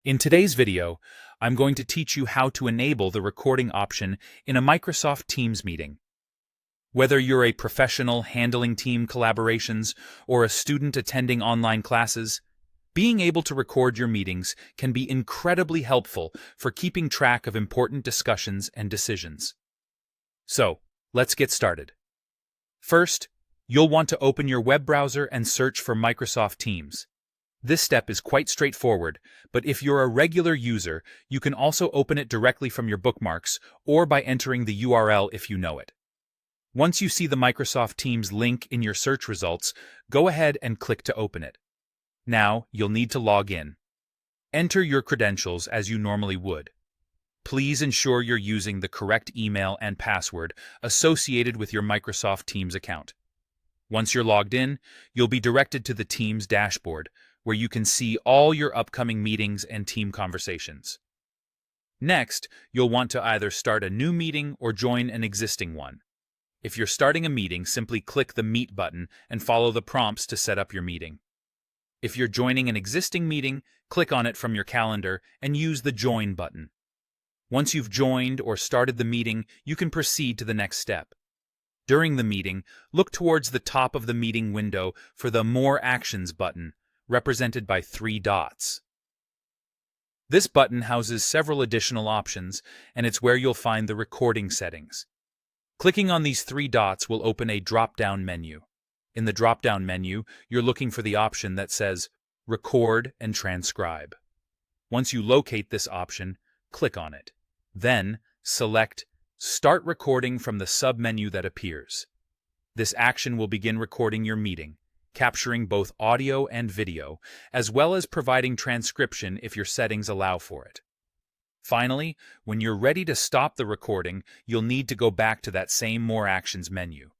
In today's video, I'm going to teach you how to enable the recording option in a Microsoft Teams meeting. Whether you're a professional handling team collaborations or a student attending online classes, being able to record your meetings can be incredibly helpful for keeping track of important discussions and decisions. So, let's get started. First, you'll want to open your web browser and search for Microsoft Teams. This step is quite straightforward, but if you're a regular user, you can also open it directly from your bookmarks or by entering the URL if you know it. Once you see the Microsoft Teams link in your search results, go ahead and click to open it. Now, you'll need to log in. Enter your credentials as you normally would. Please ensure you're using the correct email and password associated with your Microsoft Teams account. Once you're logged in, you'll be directed to the Teams dashboard, where you can see all your upcoming meetings and team conversations. Next, you'll want to either start a new meeting or join an existing one. If you're starting a meeting, simply click the Meet button and follow the prompts to set up your meeting. If you're joining an existing meeting, click on it from your calendar and use the Join button. Once you've joined or started the meeting, you can proceed to the next step. During the meeting, look towards the top of the meeting window for the More Actions button, represented by 3 dots. This button houses several additional options, and it's where you'll find the recording settings. Clicking on these 3 dots will open a drop-down menu. In the drop-down menu, you're looking for the option that says Record and Transcribe. Once you locate this option, click on it. Then, select Start Recording from the sub-menu that appears. This action will begin recording your meeting, capturing both audio and video, as well as providing transcription if your settings allow for it. Finally, when you're ready to stop the recording, you'll need to go back to that same More Actions menu.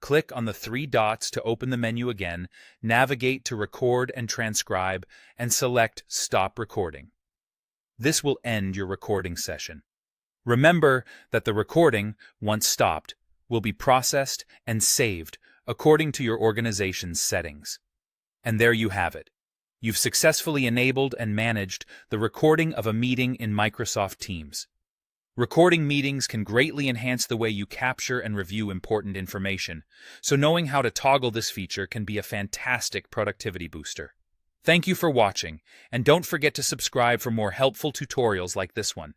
Click on the 3 dots to open the menu again, navigate to Record and Transcribe, and select Stop Recording. This will end your recording session. Remember that the recording, once stopped, will be processed and saved according to your organization's settings. And there you have it. You've successfully enabled and managed the recording of a meeting in Microsoft Teams. Recording meetings can greatly enhance the way you capture and review important information, so knowing how to toggle this feature can be a fantastic productivity booster. Thank you for watching, and don't forget to subscribe for more helpful tutorials like this one.